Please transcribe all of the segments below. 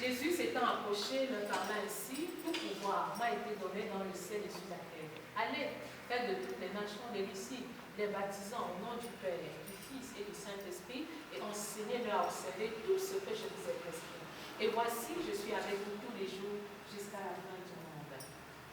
Jésus s'étant approché, leur parla ainsi, tout pouvoir m'a été donné dans le ciel et sur la terre. Allez, faites de toutes les nations des disciples, les baptisant au nom du Père, du Fils et du Saint-Esprit, et enseignez-leur à observer tout ce que je vous ai prescrit. Et voici, je suis avec vous tous les jours jusqu'à la fin du monde.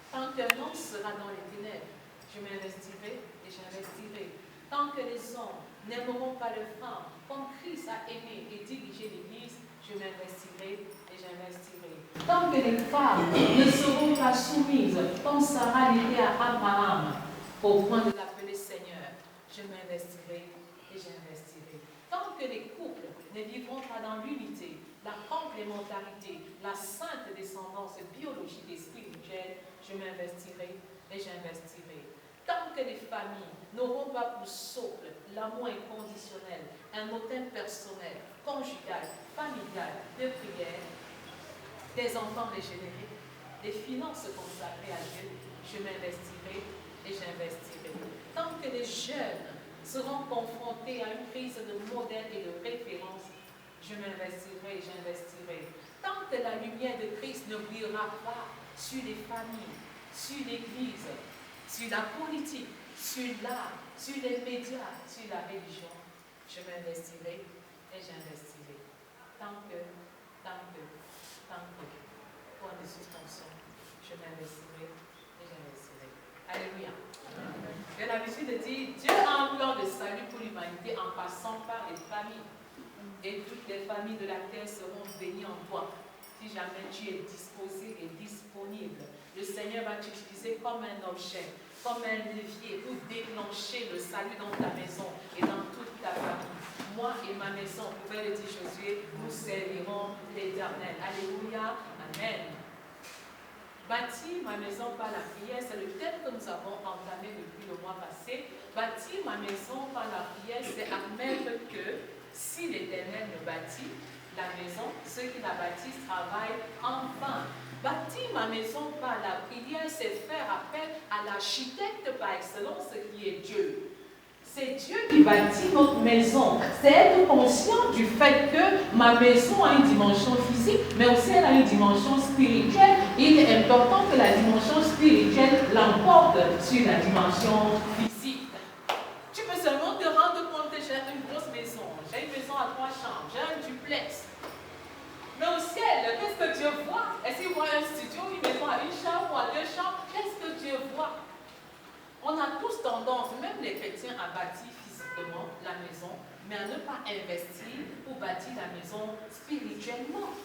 Tant qu'un homme sera dans les ténèbres, je m'investirai et j'investirai. Tant que les hommes n'aimeront pas leurs femmes, comme Christ a aimé et dirigé l'Église, je m'investirai et j'investirai. Tant que les femmes ne seront pas soumises, comme Sarah l'était à Abraham, au point de l'appeler Seigneur, je m'investirai et j'investirai. Tant que les couples ne vivront pas dans l'unité, la complémentarité, la sainte descendance biologique et spirituelle, je m'investirai et j'investirai. Tant que les familles n'auront pas pour socle l'amour inconditionnel, un hôtel personnel, conjugal, familial, de prière, des enfants régénérés, des finances consacrées à Dieu, je m'investirai et j'investirai. Tant que les jeunes seront confrontés à une crise de modèle et de référence, je m'investirai et j'investirai. Tant que la lumière de Christ ne brillera pas sur les familles, sur l'Église, sur la politique, sur l'art, sur les médias, sur la religion, je m'investirai et j'investirai. Tant que, point de suspension, je m'investirai et j'investirai. Alléluia. J'ai l'habitude de dire, Dieu a un plan de salut pour l'humanité en passant par les familles. Et toutes les familles de la terre seront bénies en toi. Si jamais tu es disposé et disponible, le Seigneur va t'utiliser comme un objet, comme un levier pour déclencher le salut dans ta maison et dans toute ta famille. Moi et ma maison, pouvait le dire Josué, nous servirons l'Éternel. Alléluia. Amen. Bâtir ma maison par la prière, c'est le thème que nous avons entamé depuis le mois passé. Bâtir ma maison par la prière, c'est admettre que si l'Éternel me bâtit la maison, ceux qui la bâtissent travaillent en vain. Bâtir ma maison par la prière, c'est faire appel à l'architecte par excellence qui est Dieu. C'est Dieu qui bâtit notre maison. C'est être conscient du fait que ma maison a une dimension physique, mais aussi elle a une dimension spirituelle. Il est important que la dimension spirituelle l'emporte sur la dimension physique. Tu peux seulement te rendre compte que j'ai une grosse maison. J'ai une maison à 3 chambres. J'ai un duplex. Mais au ciel, qu'est-ce que Dieu voit? Est-ce qu'il voit un studio, une maison à 1 chambre ou à 2 chambres? Qu'est-ce que Dieu voit? On a tous tendance, même les chrétiens, à bâtir physiquement la maison, mais à ne pas investir pour bâtir la maison spirituellement.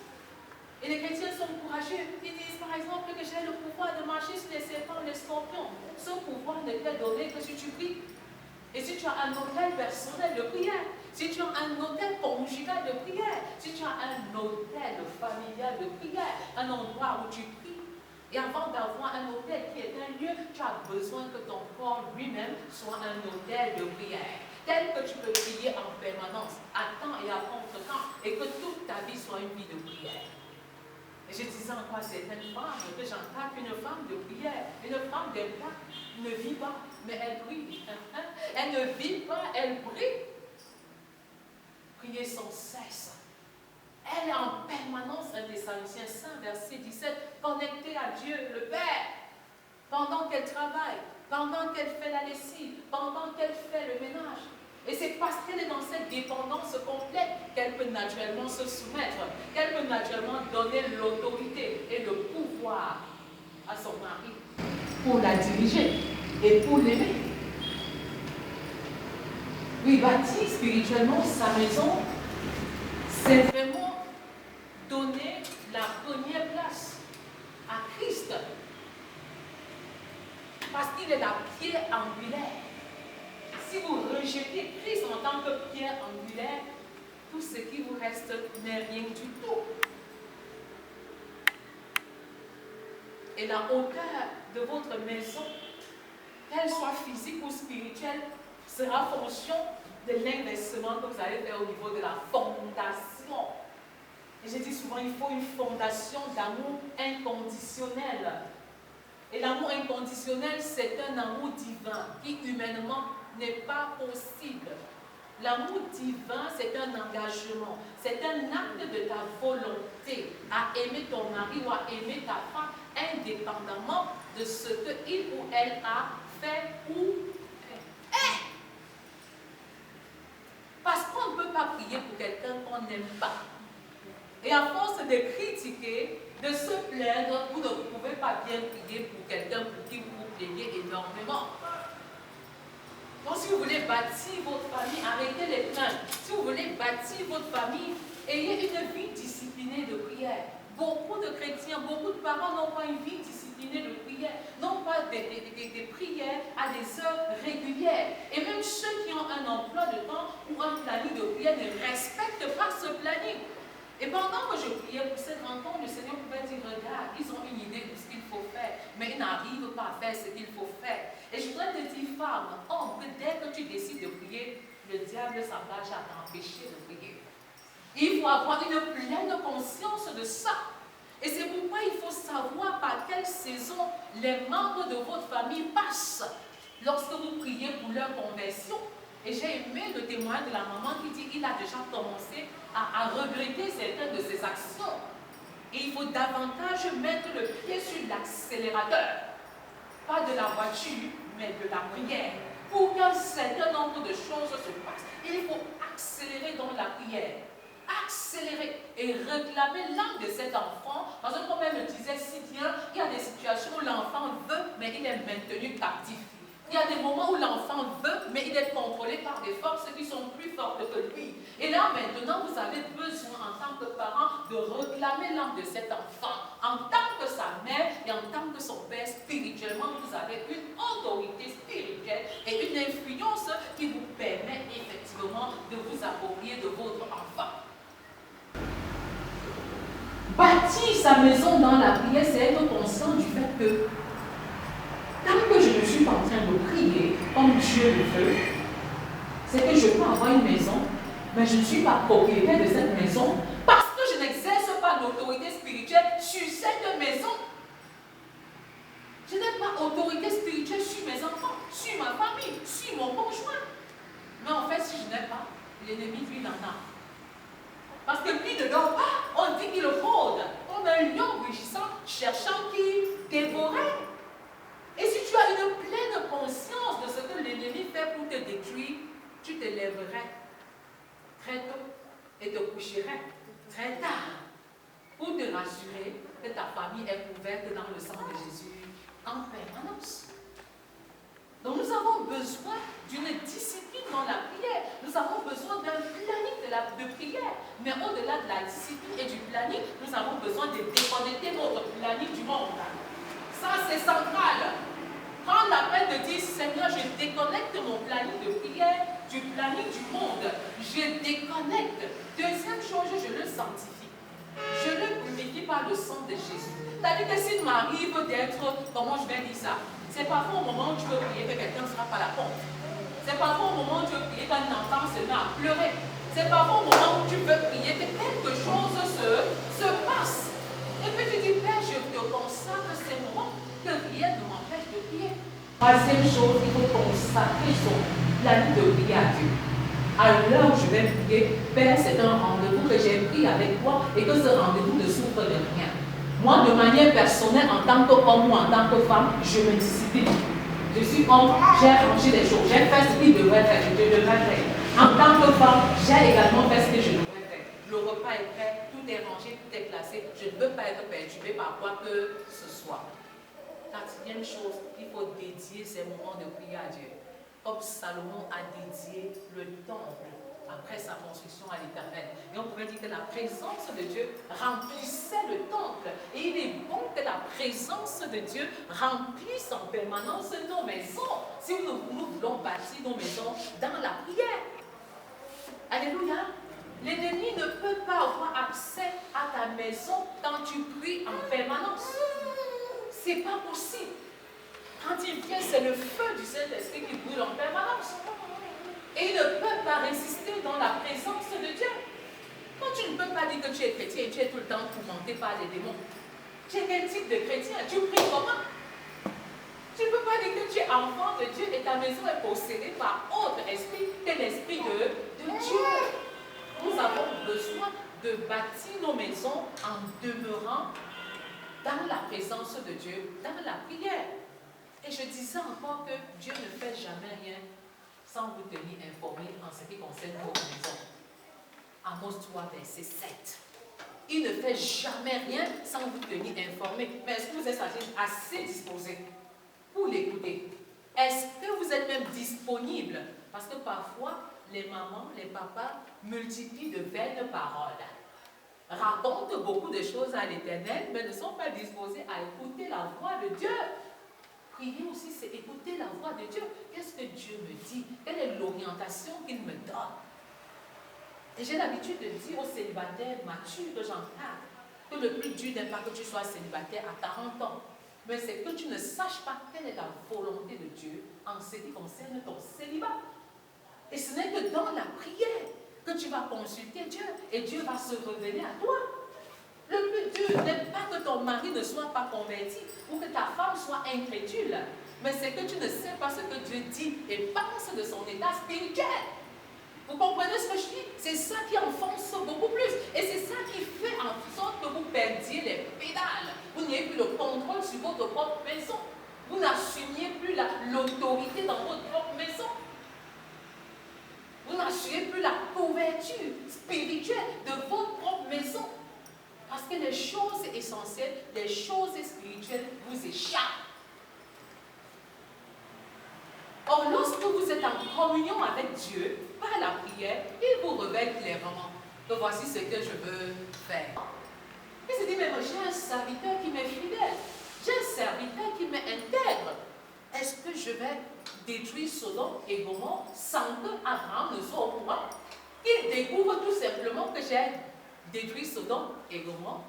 Et les chrétiens sont courageux. Ils disent par exemple que j'ai le pouvoir de marcher sur les serpents, les scorpions. Ce pouvoir ne t'est donné que si tu pries. Et si tu as un hôtel personnel de prière, si tu as un hôtel conjugal de prière, si tu as un hôtel familial de prière, un endroit où tu pries. Et avant d'avoir un hôtel qui est un lieu, tu as besoin que ton corps lui-même soit un hôtel de prière. Tel que tu peux prier en permanence, à temps et à contre-temps, et que toute ta vie soit une vie de prière. Et je disais encore à certaines femmes que j'entends qu'une femme de prière, une femme d'impact, ne vit pas, mais elle brille. Elle ne vit pas, elle brille. Prier sans cesse. Elle est en permanence, 1 Thessaloniciens 5, verset 17, connectée à Dieu, le Père, pendant qu'elle travaille, pendant qu'elle fait la lessive, pendant qu'elle fait le ménage. Et c'est parce qu'elle est dans cette dépendance complète qu'elle peut naturellement se soumettre, qu'elle peut naturellement donner l'autorité et le pouvoir à son mari pour la diriger et pour l'aimer. Oui, bâtir spirituellement sa maison, c'est vraiment donner la première place à Christ. Parce qu'il est la pierre angulaire. Si vous rejetez Christ en tant que pierre angulaire, tout ce qui vous reste n'est rien du tout. Et la hauteur de votre maison, qu'elle soit physique ou spirituelle, sera fonction de l'investissement que vous allez faire au niveau de la fondation. Et je dis souvent, il faut une fondation d'amour inconditionnel. Et l'amour inconditionnel, c'est un amour divin qui humainement n'est pas possible. L'amour divin, c'est un engagement, c'est un acte de ta volonté à aimer ton mari ou à aimer ta femme, indépendamment de ce qu'il ou elle a fait ou est. Parce qu'on ne peut pas prier pour quelqu'un qu'on n'aime pas. Et à force de critiquer, de se plaindre, vous ne pouvez pas bien prier pour quelqu'un pour qui vous plaignez énormément. Donc si vous voulez bâtir votre famille, arrêtez les plaintes. Si vous voulez bâtir votre famille, ayez une vie disciplinée de prière. Beaucoup de chrétiens, beaucoup de parents n'ont pas une vie disciplinée de prière, n'ont pas des prières à des heures régulières. Et même ceux qui ont un emploi de temps ou un planning de prière ne respectent pas ce planning. Et pendant que je priais pour cette rencontre, le Seigneur pouvait dire, regarde, ils ont une idée de ce qu'il faut faire, mais ils n'arrivent pas à faire ce qu'il faut faire. Et je voudrais te dire, femme, homme, que dès que tu décides de prier, le diable s'engage à t'empêcher de prier. Il faut avoir une pleine conscience de ça. Et c'est pourquoi il faut savoir par quelle saison les membres de votre famille passent lorsque vous priez pour leur conversion. Et j'ai aimé le témoignage de la maman qui dit qu'il a déjà commencé à regretter certaines de ses actions. Et il faut davantage mettre le pied sur l'accélérateur. Pas de la voiture, mais de la prière. Pour qu'un certain nombre de choses se passent, il faut accélérer dans la prière. Accélérer et réclamer l'âme de cet enfant. Parce que comme elle me disait si bien, il y a des situations où l'enfant veut, mais il est maintenu captif. Il y a des moments où l'enfant veut, mais il est contrôlé par des forces qui sont plus fortes que lui. Et là, maintenant, vous avez besoin, en tant que parent, de réclamer l'âme de cet enfant. En tant que sa mère et en tant que son père, spirituellement, vous avez une autorité spirituelle et une influence qui vous permet effectivement de vous approprier de votre enfant. Bâtir sa maison dans la prière, c'est être conscient du fait que tant que je ne suis pas en train de prier comme Dieu le veut, c'est que je peux avoir une maison, mais je ne suis pas propriétaire de cette maison parce que je n'exerce pas l'autorité spirituelle sur cette maison. Je n'ai pas autorité spirituelle sur mes enfants, sur ma famille, sur mon conjoint. Mais en fait, si je n'ai pas, l'ennemi, lui, il en a. Parce que lui ne dort pas, on dit qu'il rôde comme un lion rugissant, cherchant qui dévorait. Et si tu as une pleine conscience de ce que l'ennemi fait pour te détruire, tu te lèverais très tôt et te coucherais très tard pour te rassurer que ta famille est couverte dans le sang de Jésus en permanence. Donc nous avons besoin d'une discipline dans la prière. Nous avons besoin d'un planning de prière. Mais au-delà de la discipline et du planning, nous avons besoin de déconnecter notre planning du monde. Ça, c'est central. Prends la peine de dire, Seigneur, je déconnecte mon planning de prière du planning du monde. Je déconnecte. Deuxième chose, je le sanctifie. Je le purifie par le sang de Jésus. C'est-à-dire que s'il m'arrive d'être, comment je vais dire ça, c'est parfois au moment où tu veux prier que quelqu'un ne sera pas à la porte. C'est parfois au moment où tu veux prier qu'un enfant se met à pleurer. C'est parfois au moment où tu veux prier que quelque chose se passe. Et puis tu dis, Père, je te consacre ces moments que rien ne m'empêche de prier. Troisième chose, il faut consacrer son planning de prier à Dieu. À l'heure où je vais prier, Père, c'est un rendez-vous que j'ai pris avec toi et que ce rendez-vous ne souffre de rien. Moi, de manière personnelle, en tant qu'homme ou en tant que femme, je me discipline. Je suis homme, j'ai rangé les choses, j'ai fait ce qu'il devrait faire, je devrais faire. En tant que femme, j'ai également fait ce que je devrais faire. Le repas est prêt, tout est rangé, tout est classé. Je ne veux pas être perturbée par quoi que ce soit. Quatrième chose, il faut dédier ces moments de prière à Dieu. Comme Salomon a dédié le temple après sa construction à l'Éternel. Et on pourrait dire que la présence de Dieu remplissait le temple. Et il est bon que la présence de Dieu remplisse en permanence nos maisons. Si nous voulons bâtir nos maisons dans la prière. Alléluia. L'ennemi ne peut pas avoir accès à ta maison quand tu pries en permanence. C'est pas possible. Quand il vient, c'est le feu du Saint-Esprit qui brûle en permanence. Et il ne peut pas résister dans la présence de Dieu. Quand tu ne peux pas dire que tu es chrétien et tu es tout le temps tourmenté par les démons. Tu es quel type de chrétien? Tu pries comment? Tu ne peux pas dire que tu es enfant de Dieu et ta maison est possédée par autre esprit que l'esprit de Dieu. Nous avons besoin de bâtir nos maisons en demeurant dans la présence de Dieu, dans la prière. Et je disais encore que Dieu ne fait jamais rien sans vous tenir informé en ce qui concerne votre maison. Amos 3, verset 7. Il ne fait jamais rien sans vous tenir informé. Mais est-ce que vous êtes assez disposé pour l'écouter? Est-ce que vous êtes même disponible? Parce que parfois, les mamans, les papas multiplient de vaines paroles, racontent beaucoup de choses à l'Éternel, mais ne sont pas disposés à écouter la voix de Dieu. Prier aussi, c'est écouter la voix de Dieu. Qu'est-ce que Dieu me dit? Quelle est l'orientation qu'il me donne? Et j'ai l'habitude de dire aux célibataires matures que j'encadre que le plus dur n'est pas que tu sois célibataire à 40 ans, mais c'est que tu ne saches pas quelle est la volonté de Dieu en ce qui concerne ton célibat. Et ce n'est que dans la prière que tu vas consulter Dieu et Dieu va se révéler à toi. Le plus dur n'est pas que ton mari ne soit pas converti ou que ta femme soit incrédule, mais c'est que tu ne sais pas ce que Dieu dit et pense de son état spirituel. Vous comprenez ce que je dis? C'est ça qui enfonce beaucoup plus. Et c'est ça qui fait en sorte que vous perdiez les pédales. Vous n'ayez plus le contrôle sur votre propre maison. Vous n'assumiez plus l'autorité dans votre propre maison. Vous n'assurez plus la couverture spirituelle de votre propre maison. Parce que les choses essentielles, les choses spirituelles vous échappent. Or, lorsque vous êtes en communion avec Dieu, par la prière, il vous révèle clairement que voici ce que je veux faire. Il se dit, mais j'ai un serviteur qui m'est fidèle, j'ai un serviteur qui m'est intègre. Est-ce que je vais détruire Sodome et Gomorrhe sans que Abraham ne soit au courant? Il découvre tout simplement que j'ai détruit Sodome et Gomorrhe.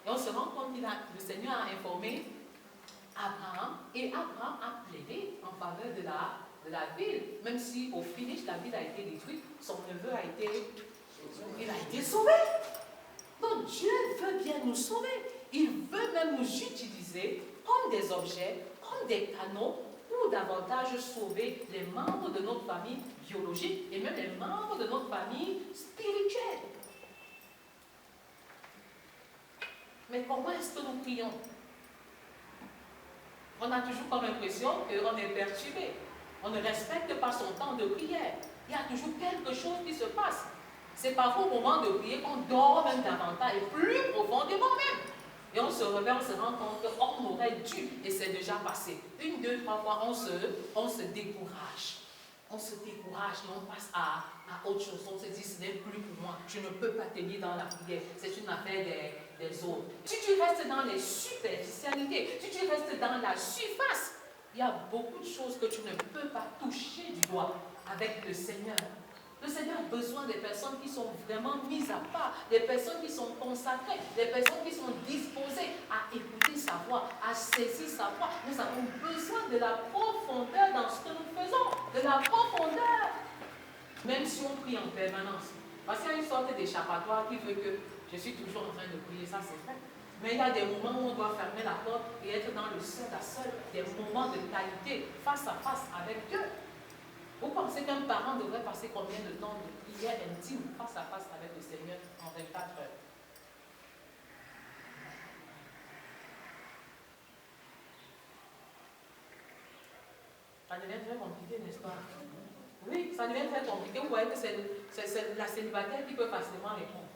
Et on se rend compte que le Seigneur a informé Abraham, et Abraham a plaidé en faveur de la ville, même si au finish la ville a été détruite, son neveu a été sauvé. Donc Dieu veut bien nous sauver. Il veut même nous utiliser comme des objets, comme des canaux pour davantage sauver les membres de notre famille biologique et même les membres de notre famille spirituelle. Mais comment est-ce que nous prions? On a toujours comme impression qu'on est perturbé. On ne respecte pas son temps de prière. Il y a toujours quelque chose qui se passe. C'est parfois au moment de prier qu'on dort même davantage et plus profondément même. Et on se réveille, on se rend compte qu'on aurait dû, et c'est déjà passé. 1, 2, 3 fois, on se décourage. On se décourage et on passe à autre chose. On se dit, ce n'est plus pour moi. Je ne peux pas tenir dans la prière. C'est une affaire des autres. Si tu restes dans les superficialités, si tu restes dans la surface, il y a beaucoup de choses que tu ne peux pas toucher du doigt avec le Seigneur. Le Seigneur a besoin des personnes qui sont vraiment mises à part, des personnes qui sont consacrées, des personnes qui sont disposées à écouter sa voix, à saisir sa voix. Nous avons besoin de la profondeur dans ce que nous faisons, de la profondeur. Même si on prie en permanence. Parce qu'il y a une sorte d'échappatoire qui veut que je suis toujours en train de prier, ça c'est vrai. Mais il y a des moments où on doit fermer la porte et être dans le seul à seul, des moments de qualité, face à face avec Dieu. Vous pensez qu'un parent devrait passer combien de temps de prière intime face à face avec le Seigneur en 24 heures? Ça devient très compliqué, n'est-ce pas? Oui, ça devient très compliqué. Vous voyez que c'est la célibataire qui peut facilement répondre.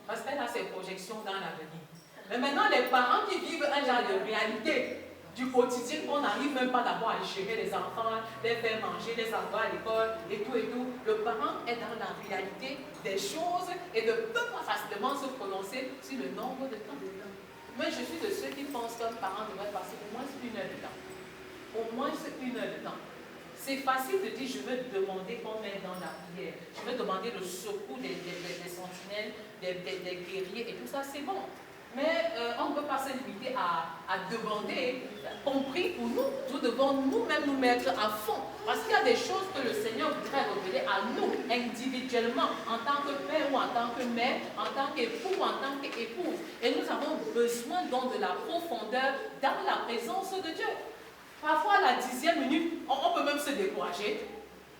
Parce qu'elle a ses projections dans l'avenir. Mais maintenant, les parents qui vivent un genre de réalité du quotidien, qu'on n'arrive même pas d'abord à gérer les enfants, les faire manger, les envoyer à l'école et tout. Le parent est dans la réalité des choses et ne peut pas facilement se prononcer sur le nombre de temps. Mais je suis de ceux qui pensent qu'un parent devrait passer au moins 1 heure de temps. Au moins 1 heure de temps. C'est facile de dire, je veux demander qu'on m'aide dans la prière. Je veux demander le secours des sentinelles, des guerriers et tout ça, c'est bon. Mais on ne peut pas se limiter à demander, compris pour nous. Nous devons nous-mêmes nous mettre à fond. Parce qu'il y a des choses que le Seigneur voudrait révéler à nous, individuellement, en tant que père ou en tant que mère, en tant qu'époux ou en tant qu'épouse. Et nous avons besoin donc de la profondeur dans la présence de Dieu. Parfois, à la 10e minute, on peut même se décourager.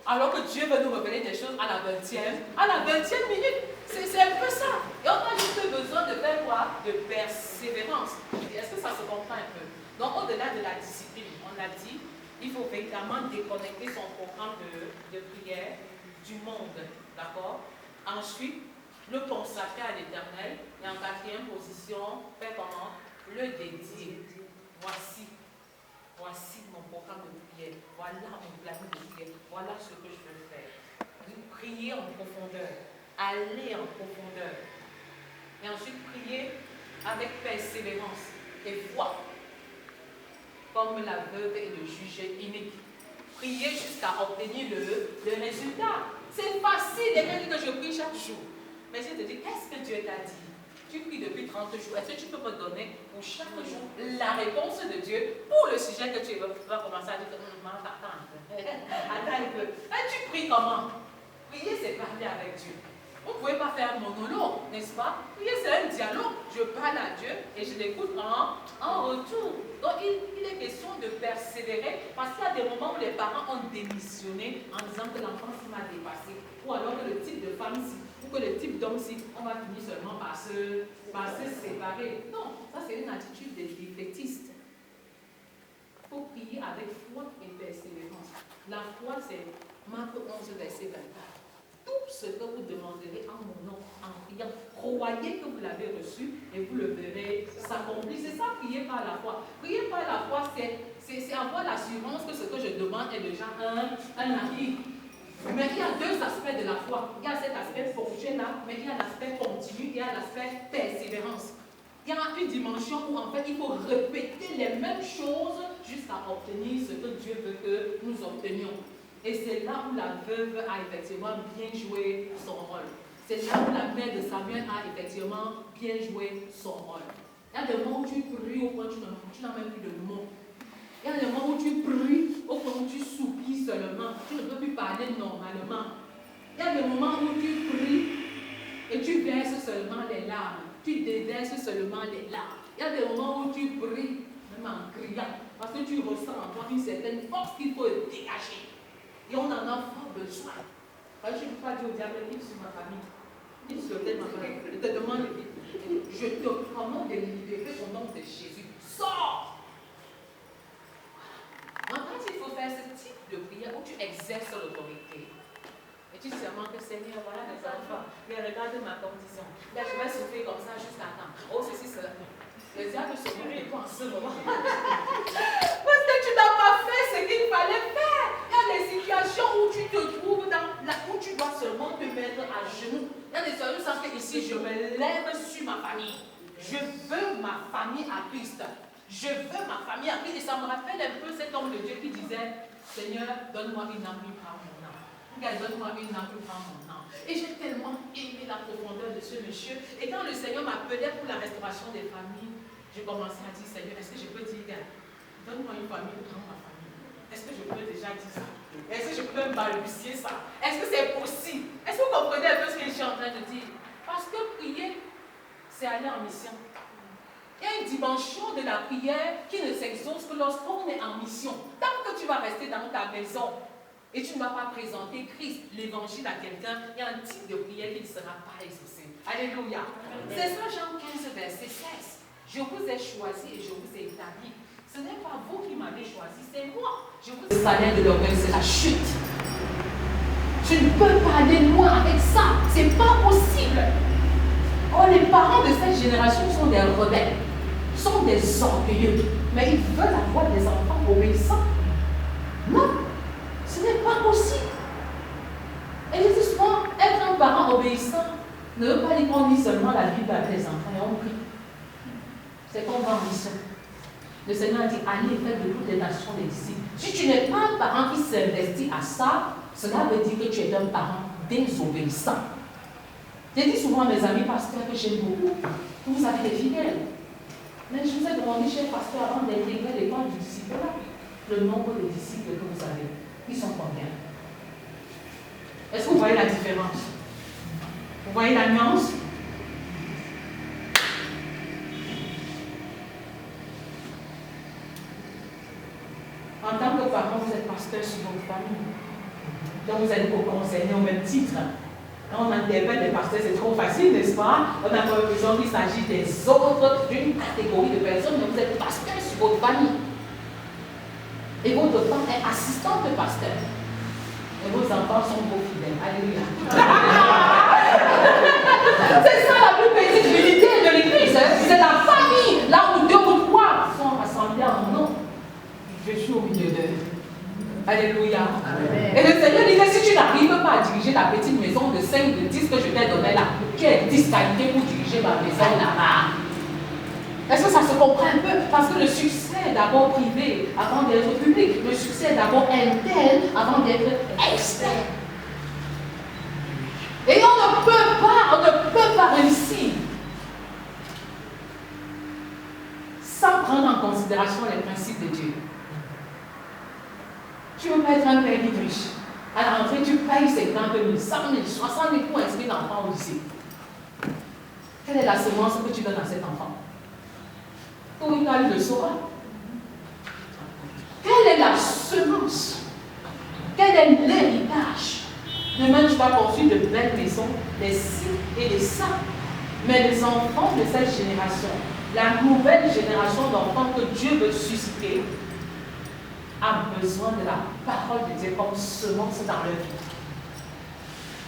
Alors que Dieu veut nous révéler des choses à la 20e minute. C'est un peu ça. Et on a juste besoin de faire quoi? De persévérance. Est-ce que ça se comprend un peu? Donc, au-delà de la discipline, on l'a dit, il faut véritablement déconnecter son programme de prière du monde. D'accord? Ensuite, le consacrer à l'Éternel. Et en 4e position, faire comment? Le dédier. Voici mon programme de prière. Voilà mon planning de prière. Voilà ce que je veux faire. Prier en profondeur. Aller en profondeur. Et ensuite, prier avec persévérance et foi. Comme la veuve et le juge inique. Prier jusqu'à obtenir le résultat. C'est facile. Et même que je prie chaque jour. Mais je te dis, qu'est-ce que Dieu t'a dit? Tu pries depuis 30 jours. Est-ce que tu peux me donner pour chaque jour la réponse de Dieu pour le sujet que tu vas commencer à dire? Attends un peu. Et tu pries comment? Prier, c'est parler avec Dieu. Vous ne pouvez pas faire un monologue, n'est-ce pas? Prier, c'est un dialogue. Je parle à Dieu et je l'écoute en retour. Donc, il est question de persévérer parce qu'il y a des moments où les parents ont démissionné en disant que l'enfant m'a dépassé. Ou alors que le type de femme ou que le type d'homme on va finir seulement par se séparer. Non, ça c'est une attitude défaitiste. Il faut prier avec foi et persévérance. La foi, c'est Marc 11, verset 24. Tout ce que vous demanderez en mon nom, en priant, croyez que vous l'avez reçu et vous le verrez s'accomplir. C'est ça, prier par la foi. Prier par la foi, c'est avoir l'assurance que ce que je demande est déjà un acquis. Mais il y a deux aspects de la foi. Il y a cet aspect fonctionnel, mais il y a l'aspect continu, il y a l'aspect persévérance. Il y a une dimension où en fait il faut répéter les mêmes choses jusqu'à obtenir ce que Dieu veut que nous obtenions. Et c'est là où la veuve a effectivement bien joué son rôle. C'est là où la mère de Samuel a effectivement bien joué son rôle. Il y a des moments où tu pries au point où tu n'as même plus de mots. Il y a des moments où tu pries au point où tu soupires seulement. Tu ne peux plus parler normalement. Il y a des moments où tu pries et tu verses seulement les larmes. Tu déverses seulement les larmes. Il y a des moments où tu pries, même en criant, parce que tu ressens en toi une certaine force qu'il faut dégager. Et on en a fort besoin. Quand je ne peux pas dire au diable, il sur ma famille. Il sur ma famille. Je te demande de vivre. Je te commande de libérer au nom de Jésus. Sors! Voilà. Quand il faut faire ce type de prière où tu exerces l'autorité, et tu sais seulement que Seigneur, voilà les enfants, mais regarde ma condition. Là, je vais souffrir comme ça jusqu'à temps. Oh, ceci, cela. Le diable se moque de toi en ce moment. Parce que tu n'as pas fait ce qu'il fallait faire. Il y a des situations où tu te trouves où tu dois seulement te mettre à genoux. Il y a des situations où ici, je me lève sur ma famille. Je veux ma famille à Christ. Je veux ma famille à Christ. Et ça me rappelle un peu cet homme de Dieu qui disait, Seigneur, donne-moi une âme qui prend mon âme. Donne-moi une âme qui prend mon âme. Et j'ai tellement aimé la profondeur de ce monsieur. Et quand le Seigneur m'appelait pour la restauration des familles, j'ai commencé à dire, Seigneur, est-ce que je peux dire, donne-moi une famille, prends ma famille. Est-ce que je peux déjà dire ça? Est-ce que je peux même balbutier ça? Est-ce que c'est possible? Est-ce que vous comprenez un peu ce que je suis en train de dire? Parce que prier, c'est aller en mission. Il y a une dimension de la prière qui ne s'exauce que lorsqu'on est en mission. Tant que tu vas rester dans ta maison et tu ne vas pas présenter Christ, l'évangile à quelqu'un, il y a un type de prière qui ne sera pas exaucé. Alléluia. C'est ça Jean 15, verset 16. Je vous ai choisi et je vous ai établi. Ce n'est pas vous qui m'avez choisi, c'est moi. Le salaire de l'orgueil, c'est la chute. Je ne peux pas aller loin avec ça. C'est pas possible. Oh, les parents de cette génération sont des rebelles, sont des orgueilleux. Mais ils veulent avoir des enfants obéissants. Non, ce n'est pas possible. Et je dis souvent, être un parent obéissant ne veut pas dire qu'on lit seulement la Bible avec les enfants et on prie. C'est qu'on va en mission. Le Seigneur a dit, allez, faites de toutes les nations des disciples. Si tu n'es pas un parent qui s'investit à ça, cela veut dire que tu es un parent désobéissant. J'ai dit souvent à mes amis pasteurs que j'aime beaucoup, que vous avez des fidèles. Mais je vous ai demandé, cher pasteur, avant d'intégrer l'école du disciple-là, le nombre de disciples que vous avez, ils sont combien? Est-ce que vous voyez la différence? Vous voyez la nuance? parents, vous êtes pasteurs sur votre famille. Donc vous êtes concernés au même titre. Quand on interpelle les pasteurs, c'est trop facile, n'est-ce pas? On a l'impression qu'il s'agit des autres, d'une catégorie de personnes, mais vous êtes pasteurs sur votre famille. Et votre femme est assistante de pasteur. Et vos enfants sont vos fidèles. Alléluia. C'est ça la plus petite unité de l'église. C'est la famille. Là où 2 ou 3 sont rassemblés en mon nom. Je suis au milieu d'eux. Alléluia. Amen. Et le Seigneur dit que si tu n'arrives pas à diriger la petite maison de 5, de 10 que je t'ai donné là, tu es disqualifié pour diriger ma maison là-bas. Est-ce que ça se comprend un peu? Parce que le succès est d'abord privé avant d'être public. Le succès est d'abord interne avant d'être externe. Et on ne peut pas réussir sans prendre en considération les principes de Dieu. Tu veux pas être un père riche. À la rentrée, tu payes 50 000, 100 000, 60 000 pour inscrire l'enfant au lycée. Quelle est la semence que tu donnes à cet enfant? Tout il le saura. Quelle est la semence? Quel est l'héritage? Demain, tu vas construire de belles maisons, des ci et des ça. Mais les enfants de cette génération, la nouvelle génération d'enfants que Dieu veut susciter, a besoin de la parole de Dieu comme semence dans leur vie.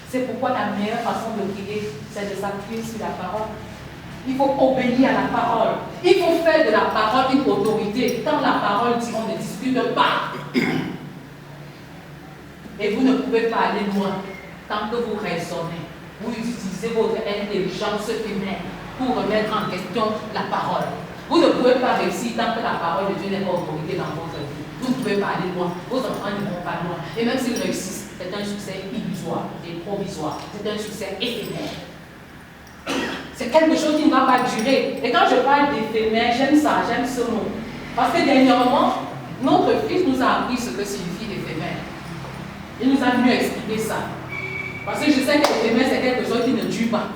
C'est pourquoi la meilleure façon de prier, c'est de s'appuyer sur la parole. Il faut obéir à la parole. Il faut faire de la parole une autorité. Quand la parole dit, on ne discute pas. Et vous ne pouvez pas aller loin tant que vous raisonnez. Vous utilisez votre intelligence humaine pour remettre en question la parole. Vous ne pouvez pas réussir tant que la parole de Dieu n'est pas autorité dans votre vie. Vous ne pouvez pas aller loin. Vos enfants ne vont pas loin. Et même s'ils réussissent, c'est un succès illusoire et provisoire. C'est un succès éphémère. C'est quelque chose qui ne va pas durer. Et quand je parle d'éphémère, j'aime ça, j'aime ce mot. Parce que dernièrement, notre fils nous a appris ce que signifie l'éphémère. Il nous a mieux expliqué ça. Parce que je sais que l'éphémère, c'est quelque chose qui ne dure pas.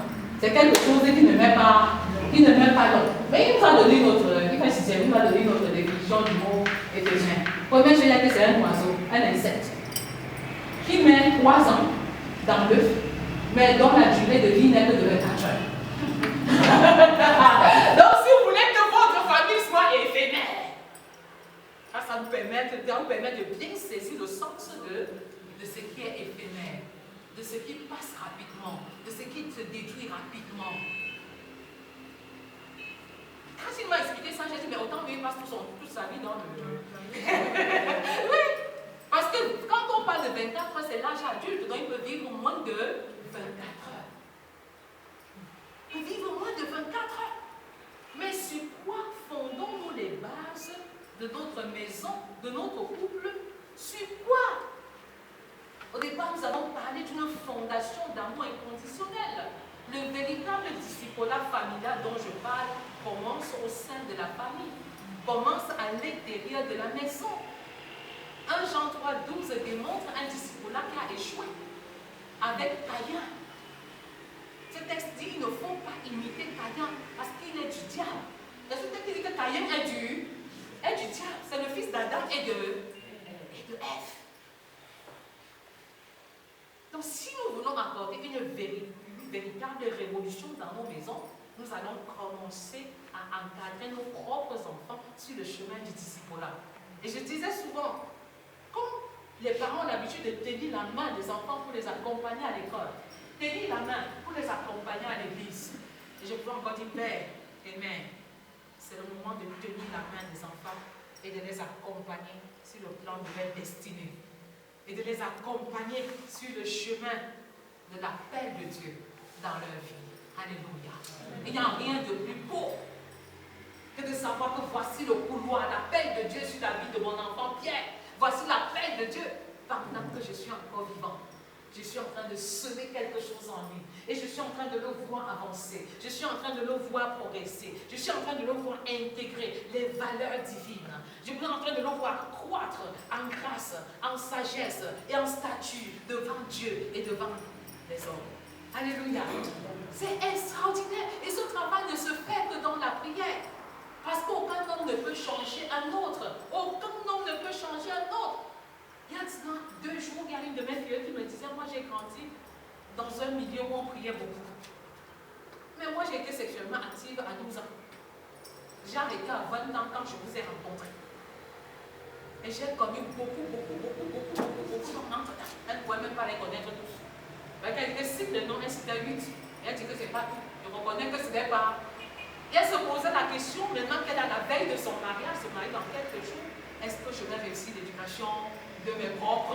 C'est quelque chose qui ne met pas long. Mais il nous a donné il m'a donné notre définition du mot éphémère. Première chose, c'est que c'est un oiseau, un insecte, qui met 3 ans dans l'œuf, mais dont la durée de vie n'est que de 24 heures. Donc, si vous voulez que votre famille soit éphémère, ça vous permet de bien saisir le sens de ce qui est éphémère, de ce qui passe rapidement, de ce qui se détruit rapidement. Quand il m'a expliqué ça, j'ai dit, mais autant lui, il passe toute sa vie dans le... Oui, parce que quand on parle de 24 heures, c'est l'âge adulte, donc il peut vivre moins de 24 heures. Il peut vivre moins de 24 heures. Mais sur quoi fondons-nous les bases de notre maison, de notre couple? Sur quoi? Au départ, nous avons parlé d'une fondation d'amour inconditionnel. Le véritable discipulat familial dont je parle commence au sein de la famille, commence à l'intérieur de la maison. 1 Jean 3,12 démontre un discipulat qui a échoué avec Caïn. Ce texte dit qu'il ne faut pas imiter Caïn parce qu'il est du diable. Dans ce texte, il dit que Caïn est du diable. C'est le fils d'Adam et de Ève. Donc, si nous voulons apporter une véritable révolution dans nos maisons, nous allons commencer à encadrer nos propres enfants sur le chemin du discipulat. Et je disais souvent, comme les parents ont l'habitude de tenir la main des enfants pour les accompagner à l'école, tenir la main pour les accompagner à l'église. Et je peux encore dire, Père et Mère, c'est le moment de tenir la main des enfants et de les accompagner sur le plan de leur destinée. Et de les accompagner sur le chemin de l'appel de Dieu dans leur vie. Alléluia. Il n'y a rien de plus beau que de savoir que voici le couloir, l'appel de Dieu sur la vie de mon enfant Pierre. Voici l'appel de Dieu pendant que je suis encore vivant. Je suis en train de semer quelque chose en lui. Et je suis en train de le voir avancer. Je suis en train de le voir progresser. Je suis en train de le voir intégrer les valeurs divines. Je suis en train de le voir croître en grâce, en sagesse et en statut devant Dieu et devant les hommes. Alléluia. C'est extraordinaire. Et ce travail ne se fait que dans la prière. Parce qu'aucun homme ne peut changer un autre. Aucun homme ne peut changer un autre. Il y a 2 jours, il y a une de mes filles qui me disait, moi j'ai grandi dans un milieu où on priait beaucoup. Mais moi j'ai été sexuellement active à 12 ans. J'ai arrêté à 20 ans quand je vous ai rencontré. Et j'ai connu beaucoup d'entre-temps. Elle ne pouvait même pas les connaître tous. Mais quand elle était 6 de nom, elle citait 8. Et elle dit que ce n'est pas tout. Je reconnais que ce n'est pas. Et elle se posait la question, maintenant qu'elle est à la veille de son mariage, se marie dans quelques jours, est-ce que je vais réussir l'éducation de mes propres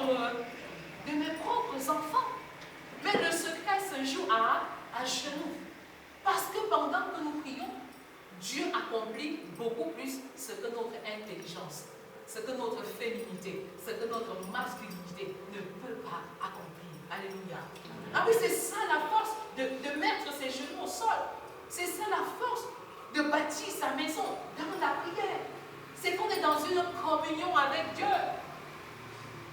enfants? Mais le secret se joue à genoux. Parce que pendant que nous prions, Dieu accomplit beaucoup plus ce que notre intelligence, ce que notre féminité, ce que notre masculinité ne peut pas accomplir. Alléluia. Ah oui, c'est ça la force de mettre ses genoux au sol. C'est ça la force de bâtir sa maison dans la prière. C'est qu'on est dans une communion avec Dieu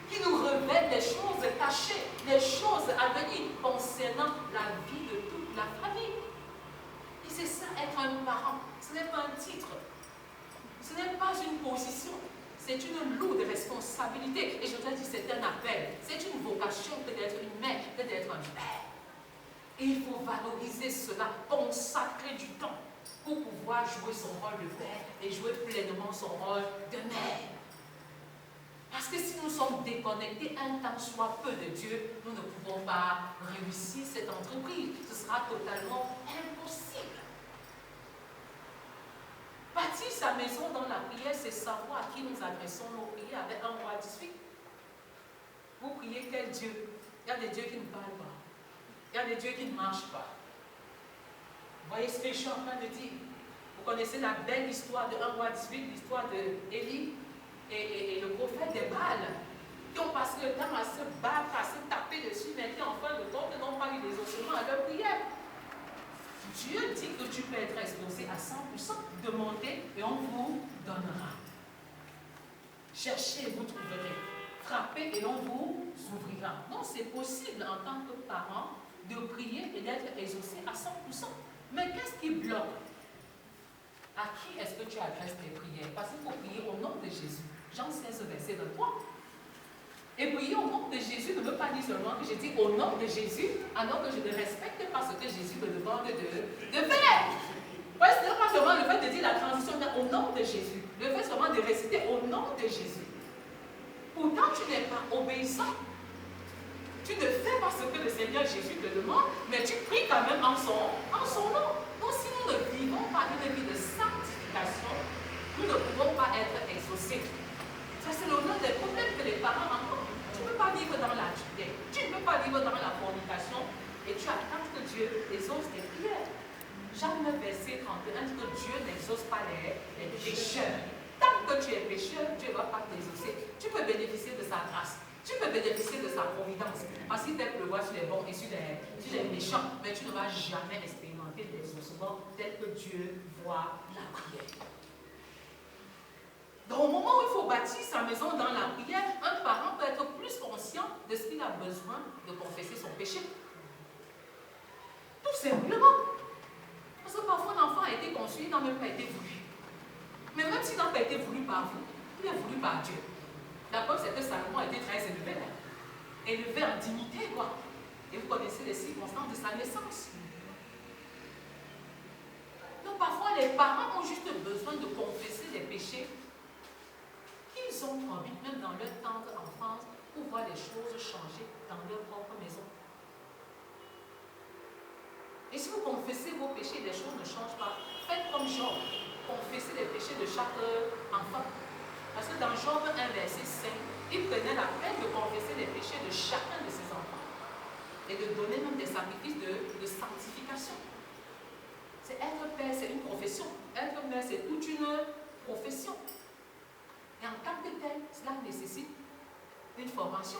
qui nous révèle les choses cachées, les choses à venir concernant la vie de toute la famille. Et c'est ça être un parent. Ce n'est pas un titre. Ce n'est pas une position. C'est une lourde responsabilité. Et je te dis, c'est un appel. C'est une vocation que d'être une mère, que d'être un père. Et il faut valoriser cela, consacrer du temps pour pouvoir jouer son rôle de père et jouer pleinement son rôle de mère. Parce que si nous sommes déconnectés un tant soit peu de Dieu, nous ne pouvons pas réussir cette entreprise. Ce sera totalement impossible. Bâtir sa maison dans la prière, c'est savoir à qui nous adressons nos prières avec 1 roi 18. Vous priez quel Dieu? Il y a des dieux qui ne parlent pas. Il y a des dieux qui ne marchent pas. Vous voyez ce que je suis en train de dire? Vous connaissez la belle histoire de 1 roi 18, l'histoire d'Élie et le prophète des Baals, qui ont passé le temps à se battre, à se taper dessus, mais qui en fin de compte n'ont pas eu des ossements à leur prière. Dieu dit que tu peux être exposé à 100%, demandez et on vous donnera. Cherchez et vous trouverez. Frappez et on vous ouvrira. Donc c'est possible en tant que parent de prier et d'être exaucé à 100%. Mais qu'est-ce qui bloque? À qui est-ce que tu adresses tes prières? Parce qu'il faut prier au nom de Jésus. Jean 16, verset 23. Et prier au nom de Jésus ne veut pas dire seulement que je dis au nom de Jésus, alors que je ne respecte pas ce que Jésus me demande de faire. Ouais, ce n'est pas seulement le fait de dire la transition au nom de Jésus. Le fait seulement de réciter au nom de Jésus. Pourtant, tu n'es pas obéissant. Tu ne fais pas ce que le Seigneur Jésus te demande, mais tu pries quand même en son nom. Donc si nous ne vivons pas une vie de sanctification, nous ne pouvons pas être exaucés. Ça, c'est l'un des problèmes que les parents rencontrent. Tu ne peux pas vivre dans la dureté. Tu ne peux pas vivre dans la fornication et tu attends que Dieu exauce tes prières. Jean 9, verset 31 dit que Dieu n'exauce pas les pécheurs. Tant que tu es pécheur, Dieu ne va pas t'exaucer. Tu peux bénéficier de sa grâce. Tu peux bénéficier de sa providence. Parce qu'il t'aide pleuvoir sur les bons et sur les méchants. Mais tu ne vas jamais expérimenter l'exaucement tel que Dieu voit la prière. Donc, au moment où il faut bâtir sa maison dans la prière, un parent peut être plus conscient de ce qu'il a besoin de confesser son péché. Tout simplement. Parce que parfois, l'enfant a été conçu, il n'a même pas été voulu. Mais même s'il n'a pas été voulu par vous, il est voulu par Dieu. La preuve, c'est que Salomon a été très élevé. Élevé en dignité, quoi. Et vous connaissez les circonstances de sa naissance. Donc, parfois, les parents ont juste besoin de confesser les péchés qu'ils ont commis, même dans leur tendre enfance, pour voir les choses changer dans leur propre maison. Et si vous confessez vos péchés, les choses ne changent pas. Faites comme Job. Confessez les péchés de chaque enfant. Parce que dans Job 1, verset 5, il prenait la peine de confesser les péchés de chacun de ses enfants. Et de donner même des sacrifices de sanctification. C'est être père, c'est une profession. Être mère, c'est toute une profession. Et en tant que tel, cela nécessite une formation,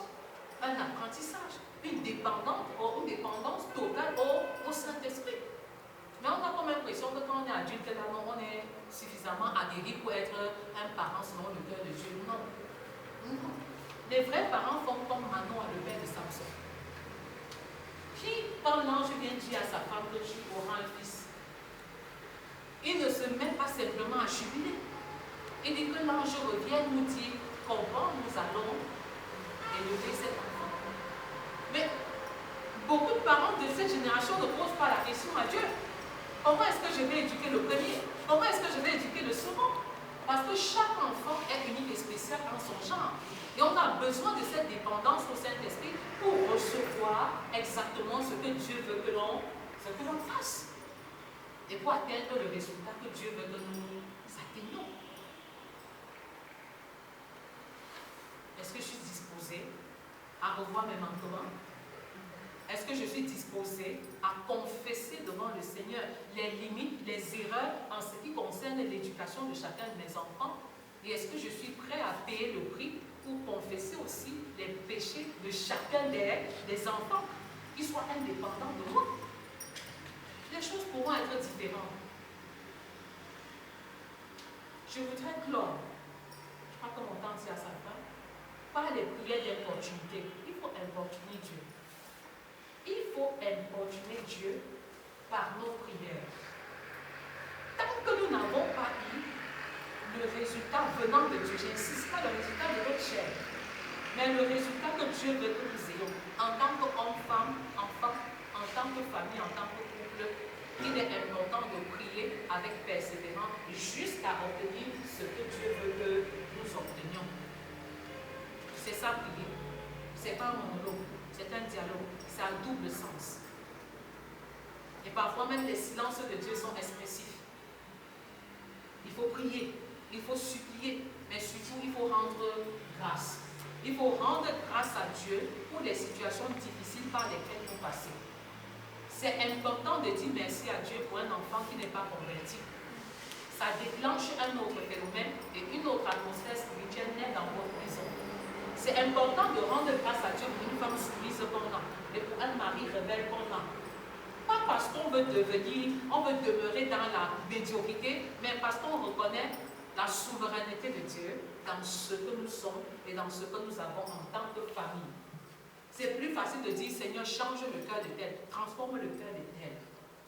un apprentissage, une dépendance totale au Saint-Esprit. Mais on a comme l'impression que quand on est adulte, là, on est suffisamment aguerri pour être un parent selon le cœur de Dieu. Non. Non. Les vrais parents font comme Manon, le père de Samson. Qui, quand l'ange vient dire à sa femme que tu auras un fils, il ne se met pas simplement à jubiler. l'ange revient nous dire comment nous allons élever cet enfant. Mais beaucoup de parents de cette génération ne posent pas la question à Dieu. Comment est-ce que je vais éduquer le premier? Comment est-ce que je vais éduquer le second? Parce que chaque enfant est unique et spécial en son genre. Et on a besoin de cette dépendance au Saint-Esprit pour recevoir exactement ce que Dieu veut que l'on fasse. Et pour atteindre le résultat que Dieu veut que nous atteignions. Est-ce que je suis disposée à revoir mes manquements? Est-ce que je suis disposée à confesser devant le Seigneur les limites, les erreurs en ce qui concerne l'éducation de chacun de mes enfants? Et est-ce que je suis prêt à payer le prix pour confesser aussi les péchés de chacun des enfants qui soient indépendants de moi? Les choses pourront être différentes. Je voudrais clore, je crois que mon temps tient à sa fin, par les prières d'importunité. Il faut importuner Dieu. Il faut importuner Dieu par nos prières. Tant que nous n'avons pas eu le résultat venant de Dieu, j'insiste pas le résultat de notre chair, mais le résultat que Dieu veut que nous ayons en tant qu'homme, femme, enfant, en tant que famille, en tant que couple, il est important de prier avec persévérance jusqu'à obtenir ce que Dieu veut que nous obtenions. C'est ça prier. C'est pas un monologue, c'est un dialogue. C'est à double sens. Et parfois même les silences de Dieu sont expressifs. Il faut prier, il faut supplier, mais surtout il faut rendre grâce. Il faut rendre grâce à Dieu pour les situations difficiles par lesquelles nous passons. C'est important de dire merci à Dieu pour un enfant qui n'est pas converti. Ça déclenche un autre phénomène et une autre atmosphère spirituelle naît dans votre maison. C'est important de rendre grâce à Dieu pour une femme soumise qu'on a et pour un mari rebelle qu'on a. Pas parce qu'on veut demeurer dans la médiocrité, mais parce qu'on reconnaît la souveraineté de Dieu dans ce que nous sommes et dans ce que nous avons en tant que famille. C'est plus facile de dire, Seigneur, change le cœur de tel, transforme le cœur de tel.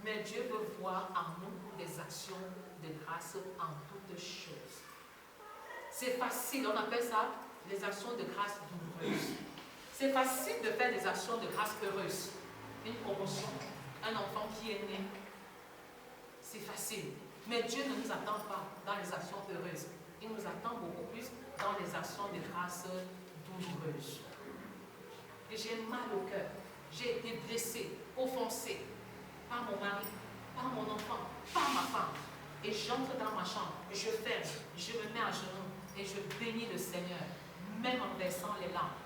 Mais Dieu veut voir en nous des actions de grâce en toutes choses. C'est facile, on appelle ça les actions de grâce douloureuses. C'est facile de faire des actions de grâce heureuses. Une promotion, un enfant qui est né, c'est facile. Mais Dieu ne nous attend pas dans les actions heureuses. Il nous attend beaucoup plus dans les actions de grâce douloureuses. Et j'ai mal au cœur. J'ai été blessée, offensée par mon mari, par mon enfant, par ma femme. Et j'entre dans ma chambre, je ferme, je me mets à genoux et je bénis le Seigneur, même en versant les larmes.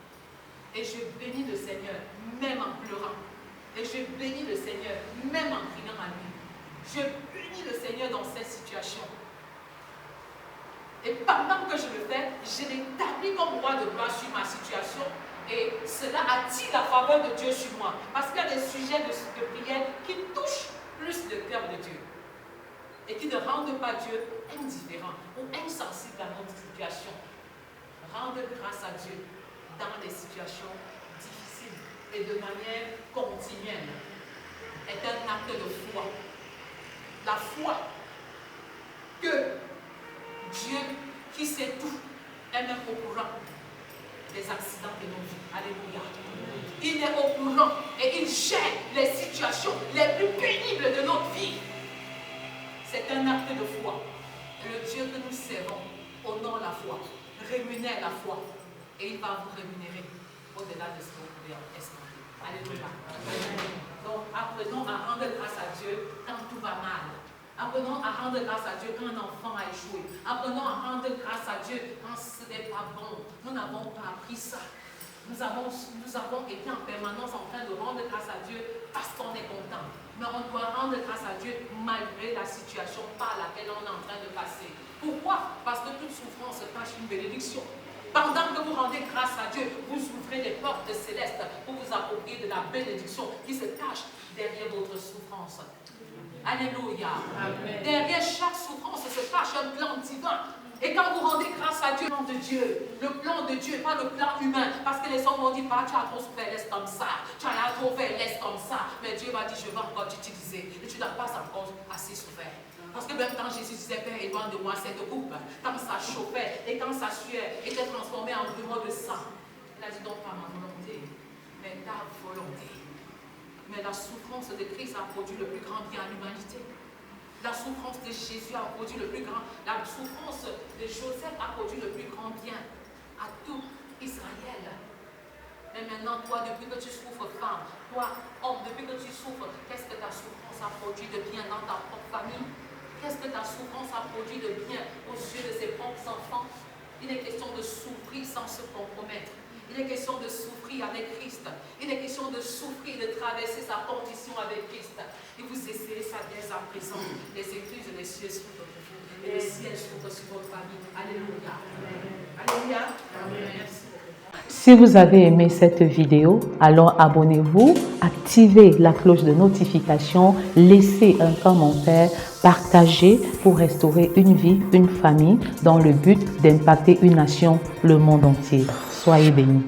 Et je bénis le Seigneur, même en pleurant. Et je bénis le Seigneur, même en criant à lui. Je bénis le Seigneur dans cette situation. Et pendant que je le fais, je l'établis comme roi de gloire sur ma situation. Et cela attire la faveur de Dieu sur moi. Parce qu'il y a des sujets de prière qui touchent plus le cœur de Dieu. Et qui ne rendent pas Dieu indifférent ou insensible à notre situation. Rendre grâce à Dieu dans les situations difficiles et de manière continuelle est un acte de foi. La foi que Dieu, qui sait tout, est même au courant des accidents de nos vies. Alléluia. Il est au courant et il gère les situations les plus pénibles de notre vie. C'est un acte de foi. Le Dieu que nous servons honore la foi, rémunère la foi et il va vous rémunérer au-delà de ce que vous pouvez espérer. Alléluia. Donc apprenons à rendre grâce à Dieu quand tout va mal. Apprenons à rendre grâce à Dieu quand un enfant a échoué. Apprenons à rendre grâce à Dieu quand ce n'est pas bon. Nous n'avons pas appris ça. Nous avons été en permanence en train de rendre grâce à Dieu parce qu'on est content. Mais on doit rendre grâce à Dieu malgré la situation par laquelle on est en train de passer. Pourquoi? Parce que toute souffrance cache une bénédiction. Pendant que vous rendez grâce à Dieu, vous ouvrez les portes célestes pour vous approprier de la bénédiction qui se cache derrière votre souffrance. Alléluia. Amen. Derrière chaque souffrance se cache un plan divin. Et quand vous rendez grâce à Dieu, le plan de Dieu, pas le plan humain, parce que les hommes vont dire, bah, tu as trop souffert, laisse comme ça, tu as trop fait, laisse comme ça. Mais Dieu va dire, je vais encore t'utiliser. Et tu n'as pas encore assez souffert. Parce que même quand Jésus disait, Père, éloigne de moi cette coupe, quand ça chauffait et quand sa sueur était transformée en grumeaux de sang, il a dit, non pas ma volonté, mais ta volonté. Mais la souffrance de Christ a produit le plus grand bien à l'humanité. La souffrance de Jésus a produit le plus grand. La souffrance de Joseph a produit le plus grand bien à tout Israël. Mais maintenant, toi, depuis que tu souffres, femme, toi, homme, depuis que tu souffres, qu'est-ce que ta souffrance a produit de bien dans ta propre famille? Qu'est-ce que ta souffrance a produit de bien aux yeux de ses propres enfants? Il est question de souffrir sans se compromettre. Il est question de souffrir avec Christ. Il est question de souffrir, de traverser sa condition avec Christ. Et vous essayez ça dès à présent. Les églises et les cieux s'ouvrent pour vous. Et le ciel s'ouvre sur votre famille. Alléluia. Alléluia. Merci. Si vous avez aimé cette vidéo, alors abonnez-vous, activez la cloche de notification, laissez un commentaire, partagez pour restaurer une vie, une famille dans le but d'impacter une nation, le monde entier. Soyez bénis.